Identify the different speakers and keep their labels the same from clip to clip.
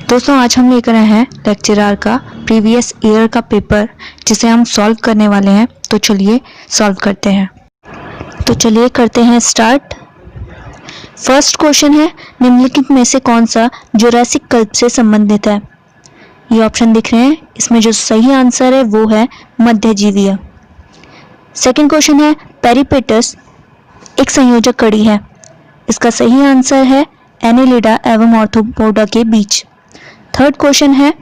Speaker 1: दोस्तों आज हम लेकर आए हैं लेक्चरर का प्रीवियस ईयर का पेपर जिसे हम सॉल्व करने वाले हैं। तो चलिए सॉल्व करते हैं। तो चलिए करते हैं स्टार्ट। फर्स्ट क्वेश्चन है, निम्नलिखित में से कौन सा जुरासिक कल्प से संबंधित है। ये ऑप्शन दिख रहे हैं, इसमें जो सही आंसर है वो है मध्यजीवीय। सेकंड क्वेश्चन है, पेरिपेटस एक संयोजक कड़ी है। इसका सही आंसर है एनेलिडा एवं ऑर्थोपोडा के बीच। थर्ड क्वेश्चन है,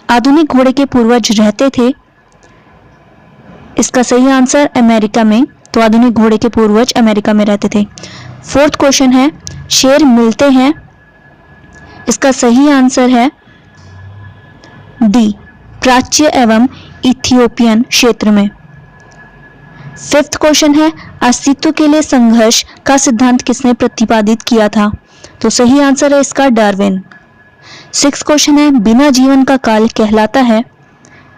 Speaker 1: आधुनिक घोड़े के पूर्वज रहते थे। इसका सही आंसर अमेरिका में, तो आधुनिक घोड़े के पूर्वज अमेरिका में रहते थे। फोर्थ क्वेश्चन है, शेर मिलते हैं। इसका सही आंसर है डी, प्राच्य एवं इथियोपियन क्षेत्र में। फिफ्थ क्वेश्चन है, अस्तित्व के लिए संघर्ष का सिद्धांत किसने प्रतिपादित किया था। तो सही आंसर है इसका डार्विन। सिक्स क्वेश्चन है, बिना जीवन का काल कहलाता है।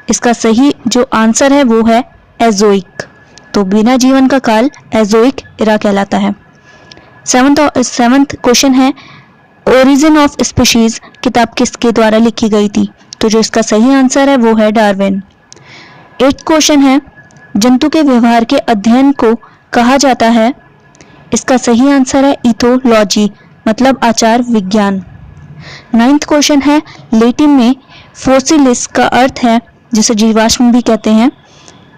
Speaker 1: इसका सही जो आंसर है वो है एजोइक। तो बिना जीवन का काल एजोइक इरा कहलाता है। सेवंथ क्वेश्चन है, ओरिजिन ऑफ स्पीशीज किताब किसके द्वारा लिखी गई थी। तो जो इसका सही आंसर है वो है डार्विन। एट्थ क्वेश्चन है, जंतु के व्यवहार के अध्ययन को कहा जाता है। इसका सही आंसर है इथोलॉजी, मतलब आचार विज्ञान। नाइन्थ क्वेश्चन है, लैटिन में फोसिलिस का अर्थ है जिसे जीवाश्म भी कहते हैं।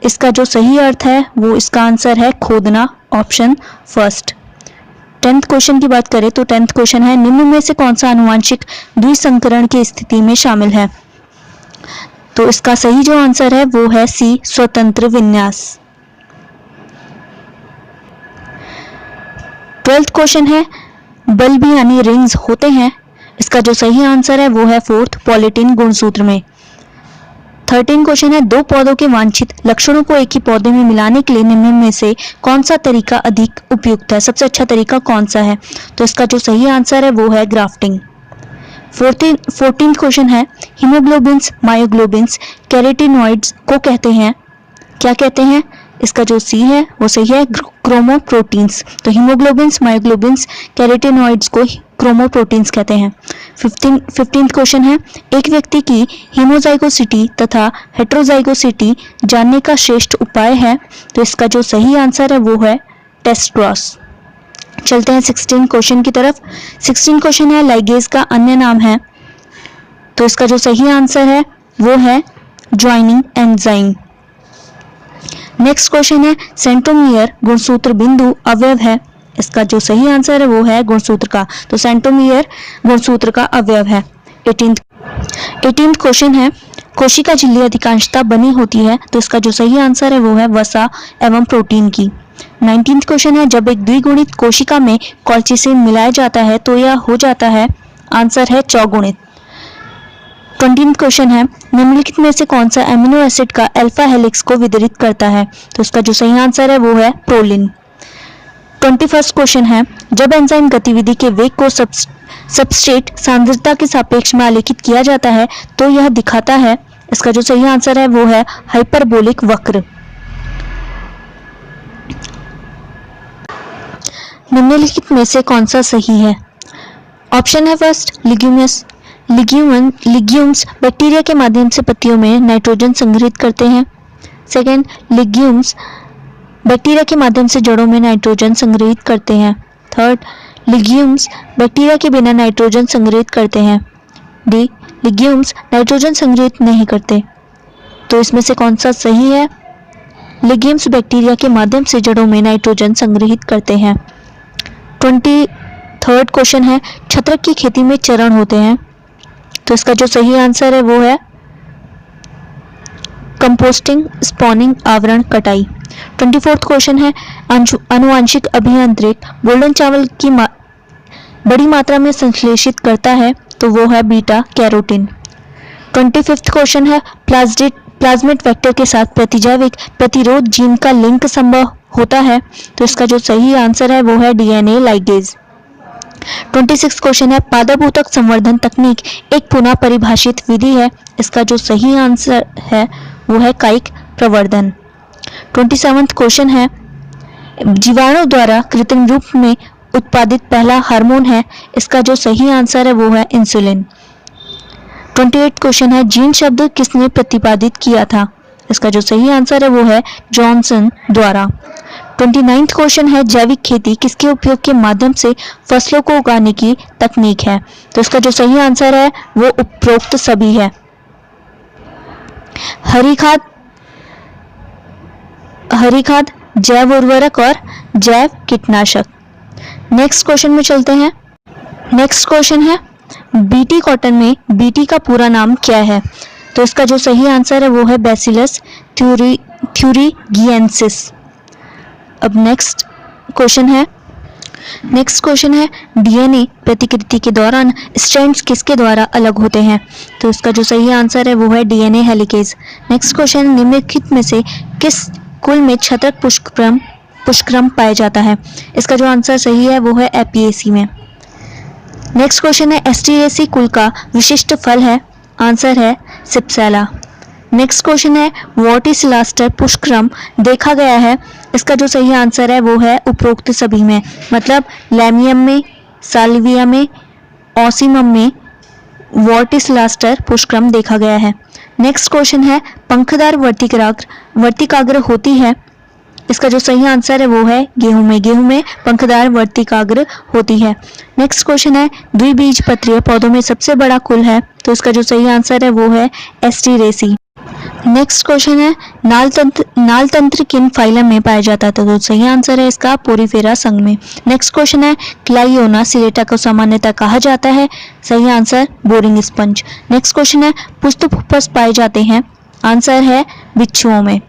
Speaker 1: इसका जो सही अर्थ है वो इसका आंसर है खोदना, ऑप्शन फर्स्ट। टेंथ क्वेश्चन की बात करें तो टेंथ क्वेश्चन है, निम्न में से कौन सा आनुवांशिक द्विसंकरण की स्थिति में शामिल है। तो इसका सही जो आंसर है वो है सी, स्वतंत्र विन्यास। ट्वेल्थ क्वेश्चन है, बल्ब यानी रिंग्स होते हैं। इसका जो सही आंसर है वो है फोर्थ, पॉलिटीन गुणसूत्र में। 13 क्वेश्चन है, दो पौधों के वांछित लक्षणों को एक ही पौधे में मिलाने के लिए निम्न में से कौन सा तरीका अधिक उपयुक्त है, सबसे अच्छा तरीका कौन सा है। तो इसका जो सही आंसर है वो है ग्राफ्टिंग। 14 क्वेश्चन है, हीमोग्लोबिन्स, मायोग्लोबिन्स, कैरोटिनॉइड्स को कहते हैं, क्या कहते हैं। इसका जो सी है वो सही है, क्रोमोप्रोटीन्स। तो हीमोग्लोबिन्स, मायोग्लोबिन्स, कैरोटिनॉइड्स को क्रोमोप्रोटीन्स कहते हैं। 15 क्वेश्चन है, एक व्यक्ति की हीमोजाइगोसिटी तथा हेट्रोजाइगोसिटी जानने का श्रेष्ठ उपाय है। तो इसका जो सही आंसर है वो है टेस्ट क्रॉस। चलते हैं 16 क्वेश्चन की तरफ। 16 क्वेश्चन है, लाइगेज का अन्य नाम है। तो इसका जो सही आंसर है वो है ज्वाइनिंग एंजाइम। नेक्स्ट क्वेश्चन है, सेंट्रोमियर गुणसूत्र बिंदु अवयव है। इसका जो सही आंसर है वो है गुणसूत्र का। तो सेंट्रोमियर गुणसूत्र का अवयव है। 18th क्वेश्चन है, कोशिका झिल्ली अधिकांशतः बनी होती है। तो इसका जो सही आंसर है वो है वसा एवं प्रोटीन की। 19th क्वेश्चन है, जब एक द्विगुणित कोशिका में कॉल्चिसिन मिलाया जाता है तो यह हो जाता है, आंसर है चौगुणित। 20th क्वेश्चन है, निम्नलिखित में से कौन सा एमिनो एसिड का अल्फा हेलिक्स को वितरित करता है। तो इसका जो सही आंसर है वो है प्रोलिन। 21st क्वेश्चन है, जब एंजाइम गतिविधि के वेग को सबस्ट्रेट सांद्रता के सापेक्ष में आलेखित किया जाता है तो यह दिखाता है। इसका जो सही आंसर है वो है हाइपरबोलिक वक्र। निम्नलिखित में से कौन सा सही है। ऑप्शन है फर्स्ट, लिग्यूम्स बैक्टीरिया के माध्यम से पत्तियों में नाइट्रोजन संग्रहित करते हैं। सेकेंड, लिग्यूम्स बैक्टीरिया के माध्यम से जड़ों में नाइट्रोजन संग्रहित करते हैं। थर्ड, लिग्यूम्स बैक्टीरिया के बिना नाइट्रोजन संग्रहित करते हैं। डी, लिग्यूम्स नाइट्रोजन संग्रहित नहीं करते। तो इसमें से कौन सा सही है। लिग्यूम्स बैक्टीरिया के माध्यम से जड़ों में नाइट्रोजन संग्रहित करते हैं। 23rd क्वेश्चन है, छत्रक की खेती में चरण होते हैं। तो इसका जो सही आंसर है वो है कंपोस्टिंग, स्पॉनिंग, आवरण, कटाई। 24th क्वेश्चन है, आनुवांशिक अभियांत्रिक गोल्डन चावल की बड़ी मात्रा में संश्लेषित करता है। तो वो है बीटा कैरोटीन। 25th क्वेश्चन है, प्लाज्मिड वेक्टर के साथ प्रतिजैविक प्रतिरोध जीन का लिंक संभव होता है। तो इसका जो सही आंसर है वो है डीएनए लाइगेज। 26 क्वेश्चन है, पादपूतक संवर्धन तकनीक एक पुनः परिभाषित विधि है। इसका जो सही आंसर है वो है कायिक प्रवर्धन। 27th क्वेश्चन है, जीवाणु द्वारा कृत्रिम रूप में उत्पादित पहला हार्मोन है। इसका जो सही आंसर है वो है इंसुलिन। 28 क्वेश्चन है जीन शब्द किसने प्रतिपादित किया था? इसका जो सही आंसर है वो है जॉनसन द्वारा। 29 क्वेश्चन है जैविक खेती किसके उपयोग के माध्यम से फसलों को उगाने की तकनीक है? तो इसका जो सही आंसर है वो उपरोक्त सभी है। हरी खाद, जैव उर्वरक और जैव कीटनाशक। नेक्स्ट क्वेश्चन में चलते हैं। नेक्स्ट क्वेश्चन है बीटी कॉटन में बीटी का पूरा नाम क्या है? तो इसका जो सही आंसर है वो है बैसिलस थ्यूरिगिएंसिस। अब नेक्स्ट क्वेश्चन है डीएनए प्रतिकृति के दौरान स्ट्रैंड्स किसके द्वारा अलग होते हैं? तो इसका जो सही आंसर है वो है डीएनए हेलिकेज। नेक्स्ट क्वेश्चन, निम्नलिखित में से किस कुल में छत्रक पुष्करम पाया जाता है? इसका जो आंसर सही है वो है एपिएसी में। नेक्स्ट क्वेश्चन है एस्टीरेसी कुल का विशिष्ट फल है? आंसर है सिप्सेला। नेक्स्ट क्वेश्चन है वॉटिसिलास्टर पुष्करम देखा गया है? इसका जो सही आंसर है वो है उपरोक्त सभी में, मतलब लैमियम में, साल्विया में, ऑसिमम में वॉटिसिलास्टर पुष्करम देखा गया है। नेक्स्ट क्वेश्चन है पंखदार वर्तिकाग्र होती है? इसका जो सही आंसर है वो है गेहूं में पंखदार वर्तिकाग्र होती है। नेक्स्ट क्वेश्चन है द्विबीजपत्रीय पौधों में सबसे बड़ा कुल है? तो इसका जो सही आंसर है वो है एस्टीरेसी। नेक्स्ट क्वेश्चन है नाल तंत्र किन फाइलम में पाया जाता है? तो सही आंसर है इसका पोरीफेरा संघ में। नेक्स्ट क्वेश्चन है क्लाइयोना सिलेटा को सामान्यतः कहा जाता है? सही answer boring sponge. Next question है पुष्प फुफ्फुस पाए जाते हैं? आंसर है बिच्छुओं में।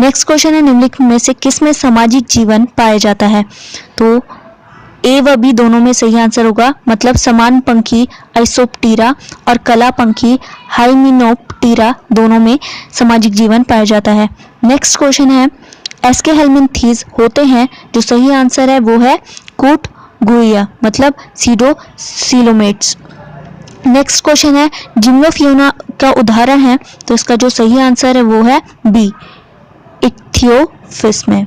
Speaker 1: नेक्स्ट क्वेश्चन है निम्नलिखित में से किस में सामाजिक जीवन पाया जाता है? तो ए व बी दोनों में सही आंसर होगा, मतलब समान पंखी आइसोप्टीरा और कला पंखी हाइमिनोप्टीरा दोनों में सामाजिक जीवन पाया जाता है। नेक्स्ट क्वेश्चन है एस्के हेलमिंथीज होते हैं? जो सही आंसर है वो है कूट गुइया, मतलब सीडोसिलोमेट्स। नेक्स्ट क्वेश्चन है जिम्नोफियोना का उदाहरण है? तो इसका जो सही आंसर है वो है बी इक्थियोफिस में।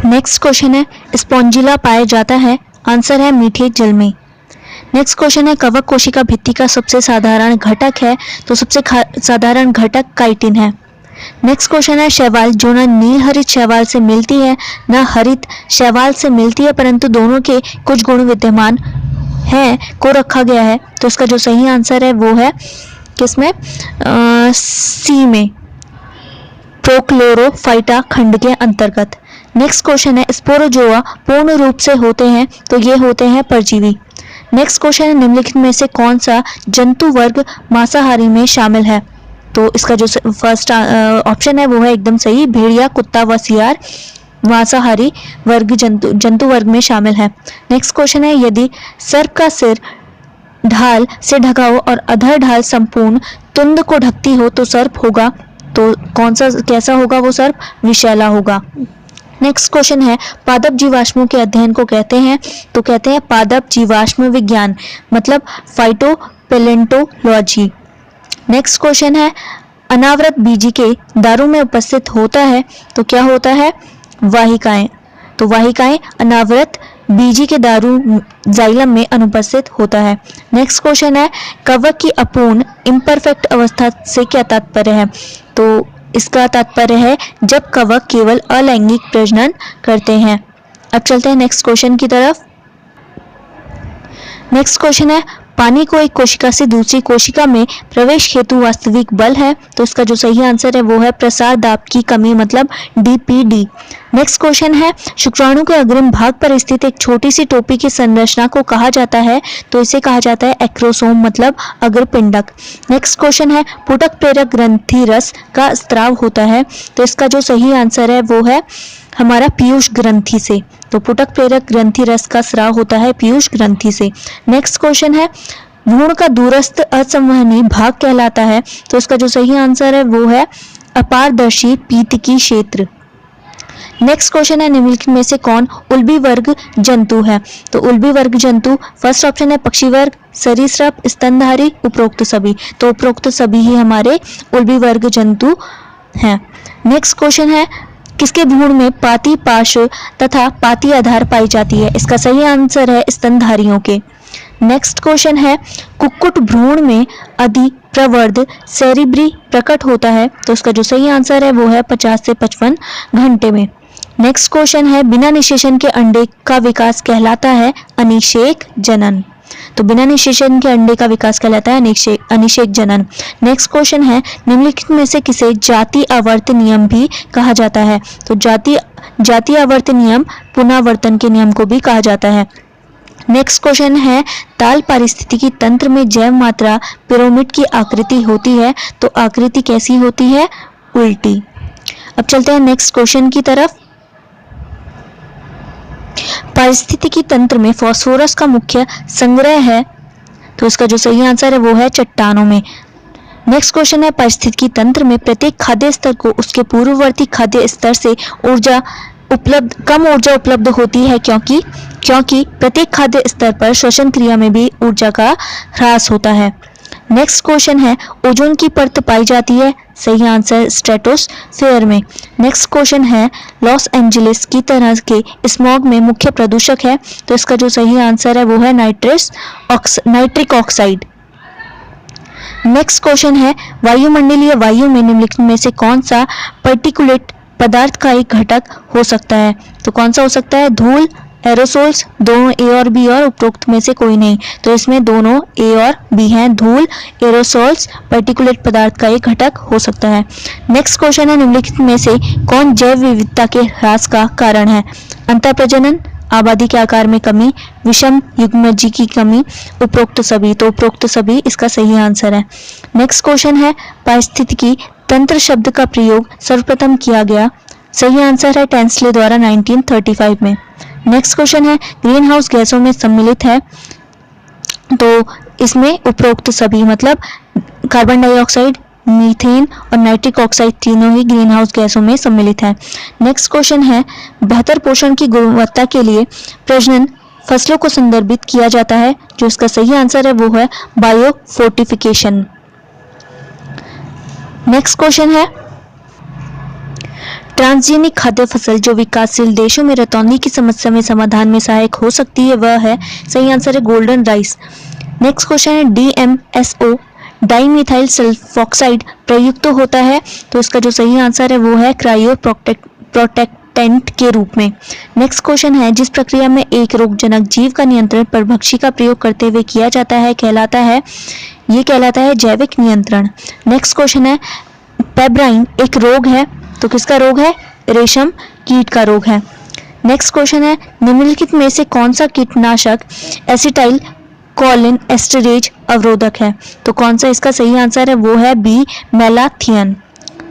Speaker 1: नेक्स्ट क्वेश्चन है स्पॉन्जिला पाया जाता है? आंसर है मीठे जल में। नेक्स्ट क्वेश्चन है कवक कोशिका भित्ति का सबसे साधारण घटक है? तो सबसे साधारण घटक काइटिन है। नेक्स्ट क्वेश्चन है शैवाल जो न नील हरित शैवाल से मिलती है न हरित शैवाल से मिलती है, परंतु दोनों के कुछ गुण विद्यमान हैं को रखा गया है? तो इसका जो सही आंसर है वो है किसमें? सी में, प्रोक्लोरोफाइटा खंड के अंतर्गत। नेक्स्ट क्वेश्चन है स्पोरोजोआ पूर्ण रूप से होते हैं? तो ये होते हैं परजीवी। नेक्स्ट क्वेश्चन है निम्नलिखित में से कौन सा जंतु वर्ग मांसाहारी में शामिल है? तो इसका जो फर्स्ट ऑप्शन है वो है एकदम सही, भेड़िया, कुत्ता व सियार मांसाहारी वर्ग जंतु वर्ग में शामिल है। नेक्स्ट क्वेश्चन है यदि सर्प का सिर ढाल से ढका हो और अधर ढाल संपूर्ण तुंद को ढकती हो तो सर्प होगा? तो कैसा होगा वो सर्प? विषैला होगा। नेक्स्ट क्वेश्चन है पादप जीवाश्मों के अध्ययन को कहते हैं? तो कहते हैं पादप जीवाश्म विज्ञान, मतलब फाइटोपैलेंटोलॉजी। नेक्स्ट क्वेश्चन है अनावृत बीजी के दारू में उपस्थित होता है? तो क्या होता है? वाहिकाएं। तो वाहिकाएं अनावृत बीजी के दारू जाइलम में अनुपस्थित होता है। नेक्स्ट क्वेश्चन है कवक की अपूर्ण इम्परफेक्ट अवस्था से क्या तात्पर्य है? तो इसका तात्पर्य है जब कवक केवल अलैंगिक प्रजनन करते हैं। अब चलते हैं नेक्स्ट क्वेश्चन की तरफ। नेक्स्ट क्वेश्चन है पानी को एक कोशिका से दूसरी कोशिका में प्रवेश हेतु वास्तविक बल है? तो इसका जो सही आंसर है वो है प्रसार दाब की कमी, मतलब डीपीडी। नेक्स्ट क्वेश्चन है शुक्राणु के अग्रिम भाग पर स्थित एक छोटी सी टोपी की संरचना को कहा जाता है? तो इसे कहा जाता है एक्रोसोम, मतलब अग्रपिंडक। नेक्स्ट क्वेश्चन है पुटक प्रेरक ग्रंथि रस का स्त्राव होता है? तो इसका जो सही आंसर है वो है हमारा पीयूष ग्रंथि से। तो पुटक प्रेरक ग्रंथि रस का स्राव होता है पीयूष ग्रंथि से। नेक्स्ट क्वेश्चन है भ्रूण का दूरस्थ असंवहनी भाग कहलाता है? तो इसका जो सही आंसर है वो है अपारदर्शी पीतकी क्षेत्र। नेक्स्ट क्वेश्चन है निम्नलिखित में से कौन उल्बी वर्ग जंतु है? तो उल्बी वर्ग जंतु फर्स्ट ऑप्शन है पक्षी वर्ग, सरीसृप, स्तनधारी, उपरोक्त सभी। तो उपरोक्त सभी ही हमारे उल्बी वर्ग जंतु हैं। नेक्स्ट क्वेश्चन है किसके भ्रूण में पाती पार्श्व तथा पाती आधार पाई जाती है? इसका सही आंसर है स्तनधारियों के। नेक्स्ट क्वेश्चन है कुक्कुट भ्रूण में अधिप्रवर्ध सेरिब्री प्रकट होता है, तो इसका जो सही आंसर है वो है 50 से 55 घंटे में। नेक्स्ट क्वेश्चन है बिना निषेचन के अंडे का विकास कहलाता है अनिषेक जनन, तो बिना निषेचन के अंडे का विकास कहलाता है अनिषेक जनन। नेक्स्ट क्वेश्चन है निम्नलिखित में से किसे जाति आवर्त नियम भी कहा जाता है, तो जाति आवर्त नियम पुनरावर्तन के नियम को भी कहा जाता है। नेक्स्ट क्वेश्चन है ताल पारिस्थितिकी तंत्र में जैव मात्रा पिरामिड की आकृति होती है, तो आकृति कैसी होती है, उल्टी। अब चलते हैं नेक्स्ट क्वेश्चन की तरफ। पारिस्थितिकी तंत्र में फास्फोरस का मुख्य संग्रह है, तो इसका जो सही आंसर है वो है चट्टानों में। नेक्स्ट क्वेश्चन है पारिस्थितिकी तंत्र में प्रत्येक खाद्य स्तर को उसके पूर्ववर्ती खाद्य स्तर से कम ऊर्जा उपलब्ध होती है, क्योंकि प्रत्येक खाद्य स्तर पर श्वसन क्रिया में भी ऊर्जा का ह्रास होता है। नेक्स्ट क्वेश्चन है ओजोन की परत पाई जाती है, सही आंसर स्ट्रेटोस्फेयर में। नेक्स्ट क्वेश्चन है लॉस एंजलिस की तरह के स्मॉग में मुख्य प्रदूषक है, तो इसका जो सही आंसर है वो है नाइट्रिक ऑक्साइड। नेक्स्ट क्वेश्चन है वायुमंडलीय वायु में निम्नलिखित में से कौन सा पर्टिकुलेट पदार्थ का एक घटक हो सकता है, तो कौन सा हो सकता है, धूल, एरोसोल्स, दोनों ए और बी और उपरोक्त में से कोई नहीं, तो इसमें दोनों ए और बी हैं, धूल, एरोसोल्स पर्टिकुलेट पदार्थ का एक घटक हो सकता है। नेक्स्ट क्वेश्चन है निम्नलिखित में से कौन जैव विविधता के ह्रास का कारण है, अंतःप्रजनन, आबादी के आकार में कमी, विषम युग्मजीव की कमी, उपरोक्त सभी, तो उपरोक्त सभी इसका सही आंसर है। नेक्स्ट क्वेश्चन है पारिस्थितिकी तंत्र शब्द का प्रयोग सर्वप्रथम किया गया, सही आंसर है टेंसले द्वारा 1935 में। नेक्स्ट क्वेश्चन है ग्रीन हाउस गैसों में सम्मिलित है, तो इसमें उपरोक्त सभी मतलब कार्बन डाइऑक्साइड, मीथेन और नाइट्रिक ऑक्साइड तीनों ही ग्रीन हाउस गैसों में सम्मिलित है। नेक्स्ट क्वेश्चन है बेहतर पोषण की गुणवत्ता के लिए प्रजनन फसलों को संदर्भित किया जाता है, जो इसका सही आंसर है वो है बायोफोर्टिफिकेशन। नेक्स्ट क्वेश्चन है ट्रांसजेनिक खाद्य फसल जो विकासशील देशों में रतौंधी की समस्या में समाधान में सहायक हो सकती है, वह है, सही आंसर है गोल्डन राइस। नेक्स्ट क्वेश्चन है DMSO डाइमिथाइल सल्फॉक्साइड प्रयुक्त होता है, तो इसका जो सही आंसर है वो है क्रायो प्रोटेक्टेंट के रूप में। नेक्स्ट क्वेश्चन है जिस प्रक्रिया में एक रोगजनक जीव का नियंत्रण परभक्षी का प्रयोग करते हुए किया जाता है ये कहलाता है जैविक नियंत्रण। नेक्स्ट क्वेश्चन है पेब्राइन एक रोग है, तो किसका रोग है, रेशम कीट का रोग है। नेक्स्ट क्वेश्चन है निम्नलिखित में से कौन सा कीटनाशक एसिटाइल कोलिन एस्टरेज अवरोधक है, तो कौन सा इसका सही आंसर है वो है बी मेलाथियन।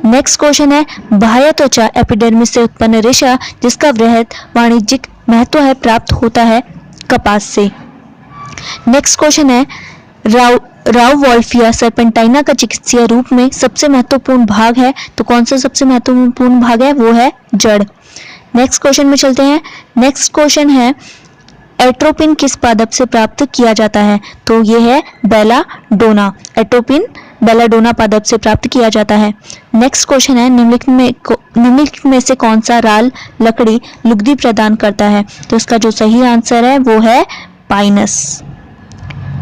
Speaker 1: नेक्स्ट क्वेश्चन है बाह्य त्वचा एपिडर्मिस से उत्पन्न रेशा जिसका वृहद वाणिज्यिक महत्व है प्राप्त होता है कपास से। नेक्स्ट क्वेश्चन है राउवोल्फिया सर्पेंटाइना का चिकित्सीय रूप में सबसे महत्वपूर्ण भाग है, तो कौन सा सबसे महत्वपूर्ण भाग है वो है जड़। नेक्स्ट क्वेश्चन में चलते हैं। नेक्स्ट क्वेश्चन है एट्रोपिन किस पादप से प्राप्त किया जाता है, तो ये है बेलाडोना। एट्रोपिन बेलाडोना पादप से प्राप्त किया जाता है। नेक्स्ट क्वेश्चन है निम्नलिखित में से कौन सा राल लकड़ी लुगदी प्रदान करता है, तो इसका जो सही आंसर है वो है पाइनस।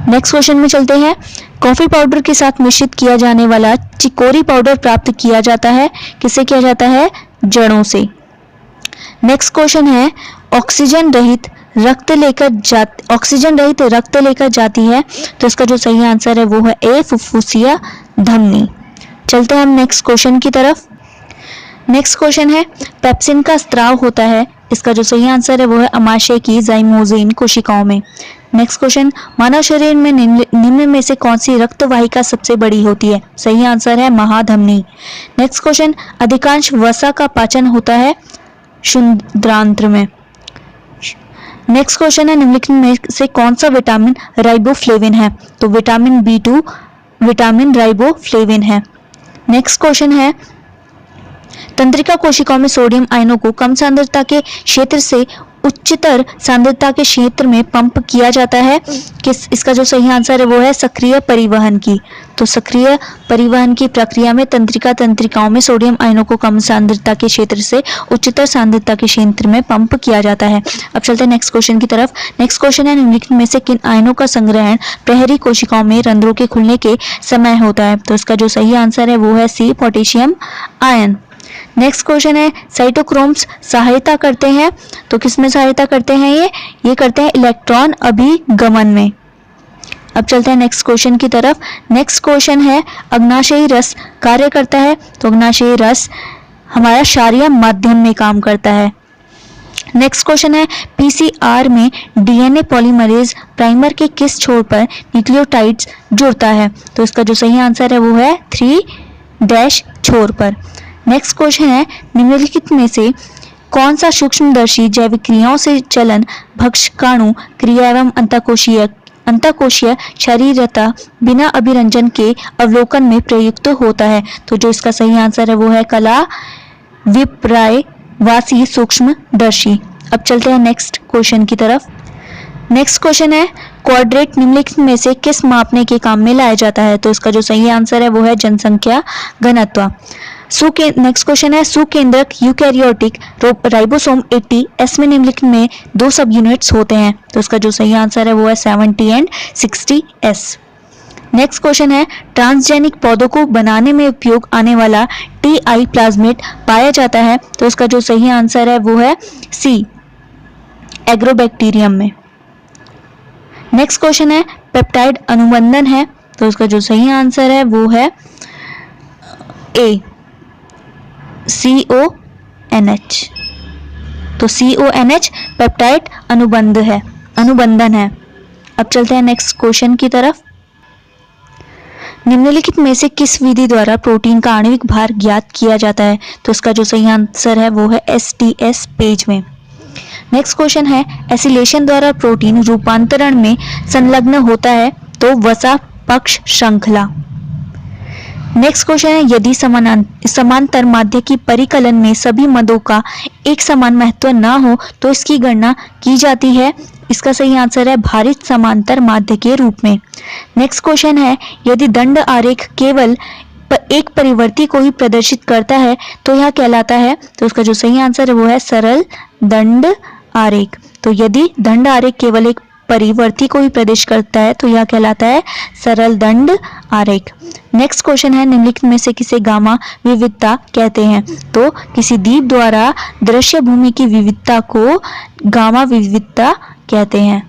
Speaker 1: नेक्स्ट क्वेश्चन में चलते हैं। कॉफी पाउडर के साथ मिश्रित किया जाने वाला चिकोरी पाउडर प्राप्त किया जाता है, किससे किया जाता है, जड़ों से। नेक्स्ट क्वेश्चन है ऑक्सीजन रहित रक्त लेकर जाती है, तो इसका जो सही आंसर है वो है ए फुफ्फुसिया धमनी। चलते हैं हम नेक्स्ट क्वेश्चन की तरफ। नेक्स्ट क्वेश्चन है पेप्सिन का स्त्राव होता है, इसका जो सही आंसर है वो है अमाशय की जाइमोजिन कोशिकाओं में। नेक्स्ट क्वेश्चन मानव शरीर में निम्न में से कौन सी रक्त वाहिका सबसे बड़ी होती है, सही आंसर है महाधमनी। नेक्स्ट क्वेश्चन अधिकांश वसा का पाचन होता है शुद्रांत्र में। नेक्स्ट क्वेश्चन है निम्नलिखित में से कौन सा विटामिन राइबोफ्लेविन है, तो विटामिन B2 विटामिन राइबोफ्लेविन है। नेक्स्ट क्वेश्चन है तंत्रिका कोशिकाओं में सोडियम आयनों को कम सांद्रता के क्षेत्र से उच्चतर सांद्रता के क्षेत्र में पंप किया जाता है। इसका जो सही आंसर है वो है सक्रिय परिवहन की। तो सक्रिय परिवहन की प्रक्रिया में तंत्रिकाओं में सोडियम आयनों को कम सांद्रता के क्षेत्र से उच्चतर सांद्रता के क्षेत्र में पंप किया जाता है। अब चलते हैं नेक्स्ट क्वेश्चन की तरफ। नेक्स्ट क्वेश्चन है, निम्नलिखित में से किन आयनों का संग्रहण प्रहरी कोशिकाओं में रंध्रों के खुलने के समय होता है? तो इसका जो सही आंसर है वो है सी, पोटेशियम आयन। नेक्स्ट क्वेश्चन है, साइटोक्रोम्स सहायता करते हैं, तो किसमें सहायता करते हैं? ये करते हैं इलेक्ट्रॉन अभिगमन में। अब चलते हैं नेक्स्ट क्वेश्चन की तरफ। नेक्स्ट क्वेश्चन है, अग्नाशयी रस कार्य करता है, तो अग्नाशयी रस हमारा क्षारीय माध्यम में काम करता है। नेक्स्ट क्वेश्चन है, पीसीआर में डीएनए पॉलीमरेज प्राइमर के किस छोर पर न्यूक्लियोटाइड्स जुड़ता है? तो इसका जो सही आंसर है वो है 3' छोर पर। नेक्स्ट क्वेश्चन है, निम्नलिखित में से कौन सा सूक्ष्मदर्शी जैविक क्रियाओं से चलन, भक्षकाणु क्रिया एवं अंतःकोशीय शारीरता बिना अभिरंजन के अवलोकन में प्रयुक्त होता है? तो जो इसका सही आंसर है वो है कला विपर्ययवासी सूक्ष्मदर्शी। अब चलते हैं नेक्स्ट क्वेश्चन की तरफ। नेक्स्ट क्वेश्चन है, क्वाड्रेट निम्नलिखित में से किस मापने के काम में लाया जाता है? तो इसका जो सही आंसर है वो है जनसंख्या घनत्व। नेक्स्ट क्वेश्चन है, सुकेंद्रक यूकैरियोटिक राइबोसोम 80S में निम्नलिखित में 2 सब यूनिट्स होते हैं? तो इसका जो सही आंसर है वो है 70 और 60S। नेक्स्ट क्वेश्चन है, ट्रांसजेनिक पौधों को बनाने में उपयोग आने वाला टीआई प्लाज्मेट पाया जाता है? तो इसका जो सही आंसर है वो है सी, एग्रोबैक्टीरियम में। नेक्स्ट क्वेश्चन है, पेप्टाइड अनुबंधन है, तो इसका जो सही आंसर है वो है ए, CONH। तो CONH पेप्टाइड अनुबंधन है। अब चलते हैं नेक्स्ट क्वेश्चन की तरफ। निम्नलिखित में से किस विधि द्वारा प्रोटीन का आणविक भार ज्ञात किया जाता है? तो इसका जो सही आंसर है वो है STS पेज में। नेक्स्ट क्वेश्चन है, एसिलेशन द्वारा प्रोटीन रूपांतरण में संलग्न होता है, तो वसा पक्ष श्रृंखला। नेक्स्ट क्वेश्चन है, यदि समांतर माध्य की परिकलन में सभी मदों का एक समान महत्व न हो तो इसकी गणना की जाती है? इसका सही आंसर है भारित समांतर माध्य के रूप में। नेक्स्ट क्वेश्चन है, यदि दंड आरेख केवल एक परिवर्ती को ही प्रदर्शित करता है तो यह कहलाता है? तो उसका जो सही आंसर है वो है सरल दंड आरेख। तो यदि दंड आरेख केवल एक परिवर्ती को ही प्रदर्शित करता है तो यह कहलाता है सरल दंड आरेख। नेक्स्ट क्वेश्चन है, निम्नलिखित में से किसे गामा विविधता कहते हैं? तो किसी द्वीप द्वारा दृश्य भूमि की विविधता को गामा विविधता कहते हैं।